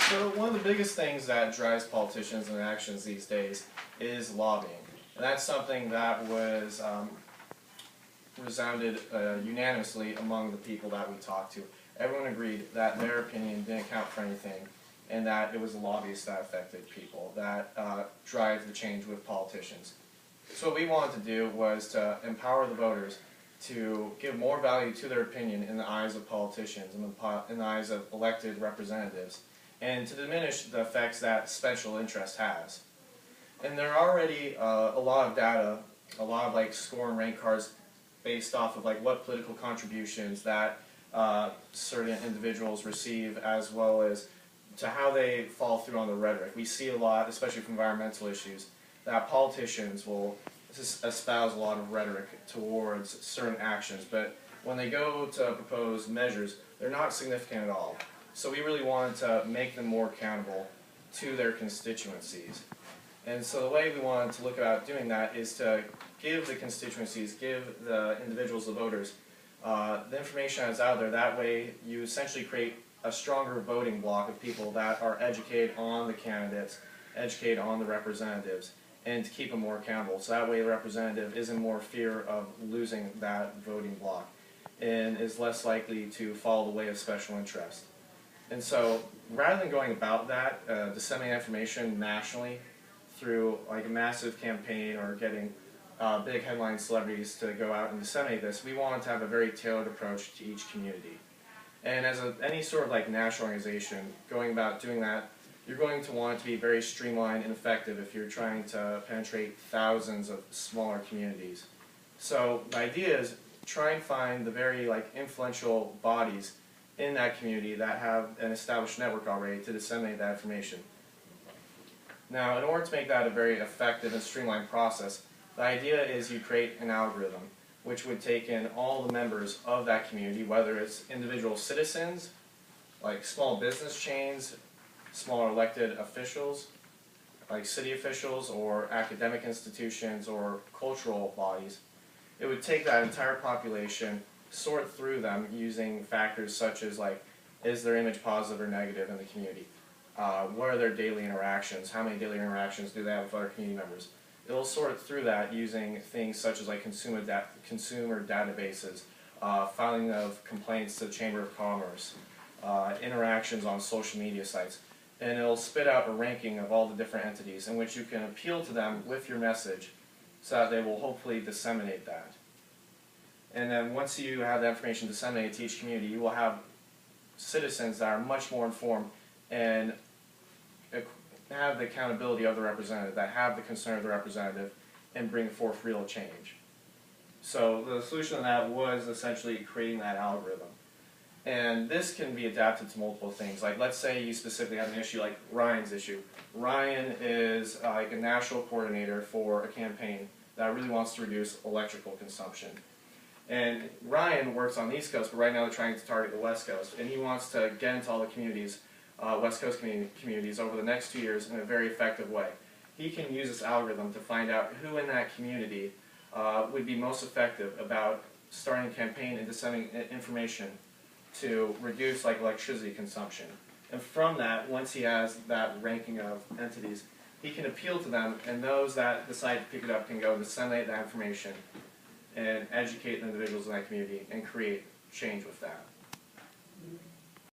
So one of the biggest things that drives politicians and actions these days is lobbying. And that's something that was resounded unanimously among the people that we talked to. Everyone agreed that their opinion didn't count for anything, and that it was the lobbyists that affected people, that drive the change with politicians. So what we wanted to do was to empower the voters to give more value to their opinion in the eyes of politicians, in the eyes of elected representatives, and to diminish the effects that special interest has. And there are already a lot of data, a lot of like score and rank cards based off of like what political contributions that certain individuals receive, as well as to how they fall through on the rhetoric. We see a lot, especially from environmental issues, that politicians will espouse a lot of rhetoric towards certain actions, but when they go to propose measures, they're not significant at all. So we really wanted to make them more accountable to their constituencies. And so the way we wanted to look about doing that is to give the constituencies, give the individuals, the voters, the information that's out there. That way you essentially create a stronger voting block of people that are educated on the candidates, educated on the representatives, and to keep them more accountable. So that way the representative is in more fear of losing that voting block and is less likely to follow the way of special interest. And so rather than going about that, disseminating information nationally through like a massive campaign or getting big headline celebrities to go out and disseminate this, we wanted to have a very tailored approach to each community. And as any sort of like national organization, going about doing that, you're going to want it to be very streamlined and effective if you're trying to penetrate thousands of smaller communities. So the idea is try and find the very like influential bodies in that community that have an established network already to disseminate that information. Now, in order to make that a very effective and streamlined process, the idea is you create an algorithm which would take in all the members of that community, whether it's individual citizens, like small business chains, smaller elected officials, like city officials or academic institutions or cultural bodies. It would take that entire population, sort through them using factors such as like, is their image positive or negative in the community? What are their daily interactions? How many daily interactions do they have with other community members? It'll sort through that using things such as like consumer databases, filing of complaints to the Chamber of Commerce, interactions on social media sites. And it'll spit out a ranking of all the different entities in which you can appeal to them with your message so that they will hopefully disseminate that. And then once you have that information disseminated to each community, you will have citizens that are much more informed and have the accountability of the representative, that have the concern of the representative, and bring forth real change. So the solution to that was essentially creating that algorithm. And this can be adapted to multiple things. Like let's say you specifically have an issue like Ryan's issue. Ryan is like a national coordinator for a campaign that really wants to reduce electrical consumption. And Ryan works on the East Coast, but right now they're trying to target the West Coast. And he wants to get into all the communities, West Coast communities over the next 2 years in a very effective way. He can use this algorithm to find out who in that community would be most effective about starting a campaign and disseminating information to reduce like electricity consumption. And from that, once he has that ranking of entities, he can appeal to them, and those that decide to pick it up can go disseminate that information and educate the individuals in that community and create change with that.